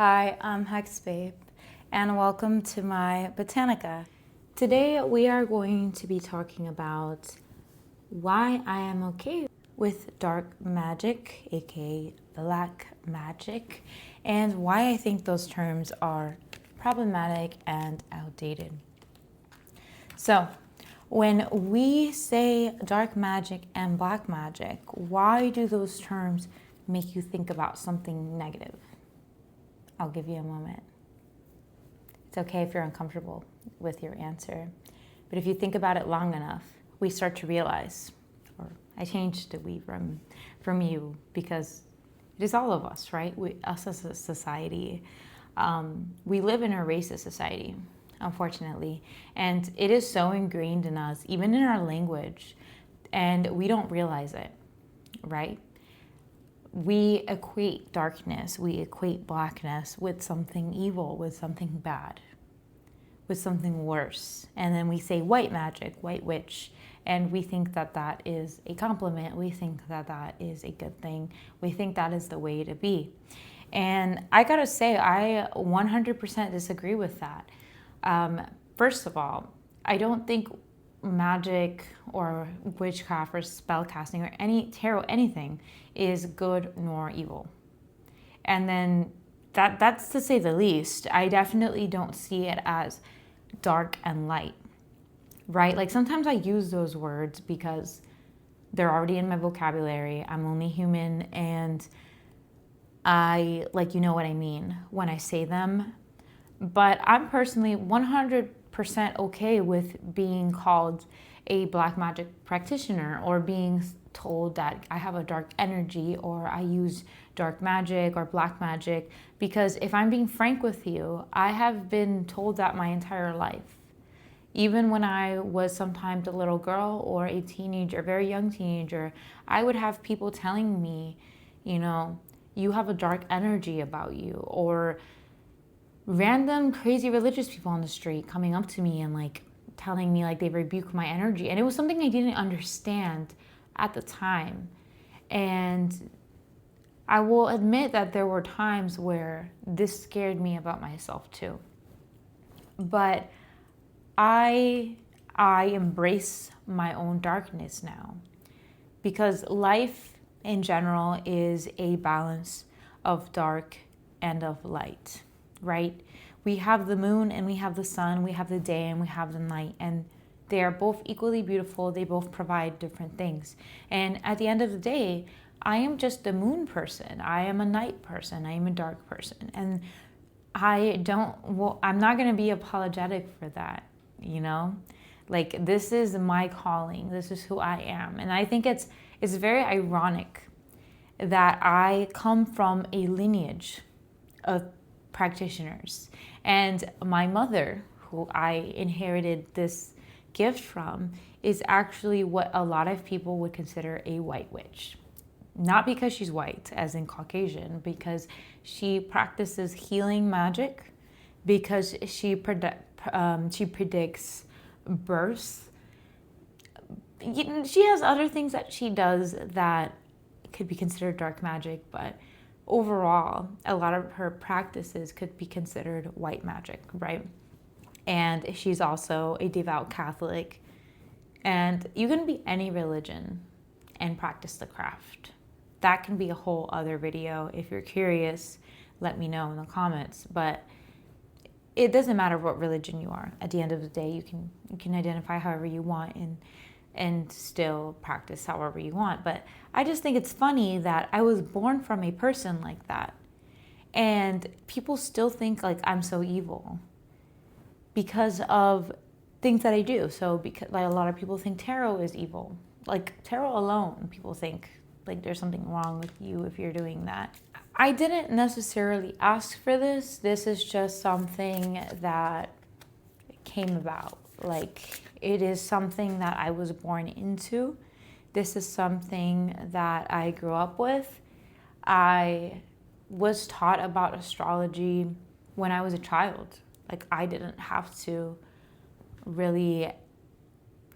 Hi, I'm Hex Babe, and welcome to my Botanica. Today we are going to be talking about why I am okay with dark magic, aka black magic, and why I think those terms are problematic and outdated. So, when we say dark magic and black magic, why do those terms make you think about something negative? I'll give you a moment. It's okay if you're uncomfortable with your answer. But if you think about it long enough, we start to realize, or I changed the we from you, because it is all of us, right? Us as a society. We live in a racist society, unfortunately. And it is so ingrained in us, even in our language, and we don't realize it, right? We equate darkness, we equate blackness with something evil, with something bad, with something worse. And then we say white magic, white witch, and we think that that is a compliment. We think that that is a good thing. We think that is the way to be. And I gotta say, I 100% disagree with that. First of all, I don't think magic or witchcraft or spell casting or any tarot, anything is good nor evil. And then that's to say the least. I definitely don't see it as dark and light, right? Like sometimes I use those words because they're already in my vocabulary. I'm only human, and I you know what I mean when I say them. But I'm personally 100% okay with being called a black magic practitioner, or being told that I have a dark energy, or I use dark magic or black magic, because if I'm being frank with you, I have been told that my entire life. Even when I was sometimes a little girl or a teenager, very young teenager, I would have people telling me, you have a dark energy about you, or random crazy religious people on the street coming up to me and telling me they rebuke my energy. And it was something I didn't understand at the time. And I will admit that there were times where this scared me about myself too. But I embrace my own darkness now, because life in general is a balance of dark and of light, right? We have the moon and we have the sun, we have the day and we have the night, and they are both equally beautiful. They both provide different things. And at the end of the day, I am just a moon person. I am a night person. I am a dark person. And I'm not going to be apologetic for that, this is my calling. This is who I am. And I think it's very ironic that I come from a lineage of practitioners. And my mother, who I inherited this gift from, is actually what a lot of people would consider a white witch. Not because she's white, as in Caucasian, because she practices healing magic, because she predicts births. She has other things that she does that could be considered dark magic, but overall, a lot of her practices could be considered white magic, right? And she's also a devout Catholic. And you can be any religion and practice the craft. That can be a whole other video. If you're curious, let me know in the comments. But it doesn't matter what religion you are. At the end of the day, you can identify however you want and still practice however you want. But I just think it's funny that I was born from a person like that, and people still think I'm so evil because of things that I do. So because a lot of people think tarot is evil. Tarot alone, people think there's something wrong with you if you're doing that. I didn't necessarily ask for this. This is just something that came about. It is something that I was born into. This is something that I grew up with. I was taught about astrology when I was a child. I didn't have to really...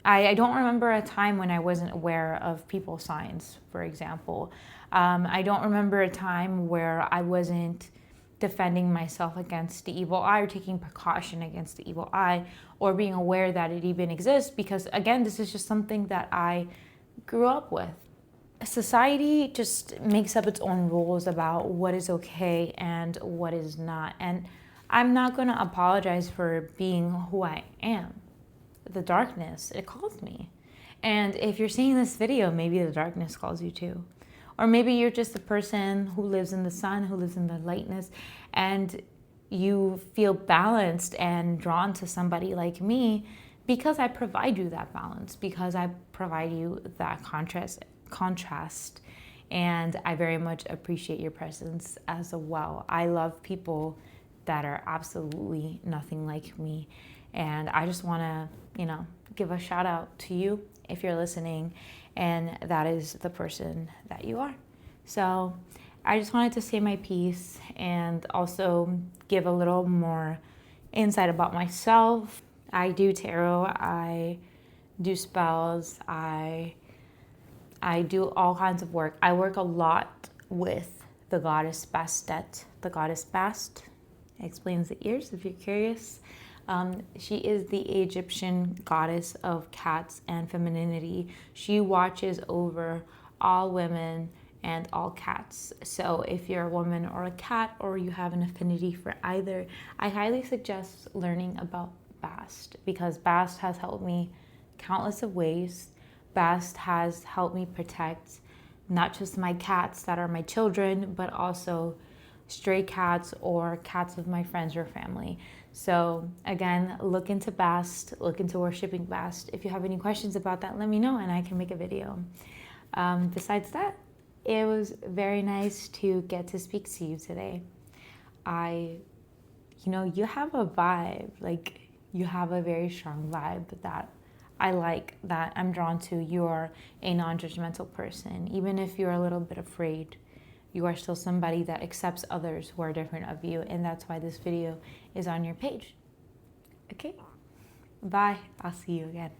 I don't remember a time when I wasn't aware of people's signs, for example. I don't remember a time where I wasn't defending myself against the evil eye or taking precaution against the evil eye or being aware that it even exists, because again, this is just something that I grew up with. Society just makes up its own rules about what is okay and what is not, and I'm not going to apologize for being who I am. The darkness, it calls me. And if you're seeing this video, maybe the darkness calls you too. Or maybe you're just a person who lives in the sun, who lives in the lightness, and you feel balanced and drawn to somebody like me because I provide you that balance, because I provide you that contrast, and I very much appreciate your presence as well. I love people that are absolutely nothing like me, and I just want to, give a shout out to you if you're listening, and that is the person that you are. So I just wanted to say my piece and also give a little more insight about myself. I do tarot, I do spells, I do all kinds of work. I work a lot with the goddess Bastet, the goddess Bast. Explains the ears if you're curious. She is the Egyptian goddess of cats and femininity. She watches over all women and all cats. So if you're a woman or a cat, or you have an affinity for either, I highly suggest learning about Bast, because Bast has helped me countless of ways. Bast has helped me protect not just my cats that are my children, but also stray cats or cats of my friends or family. So again, look into Bast, look into worshiping Bast. If you have any questions about that, let me know and I can make a video. Besides that, it was very nice to get to speak to you today. You have a vibe, like you have a very strong vibe that I like, that I'm drawn to. You're a non-judgmental person. Even if you're a little bit afraid, you are still somebody that accepts others who are different of you, and that's why this video is on your page. Okay? Bye. I'll see you again.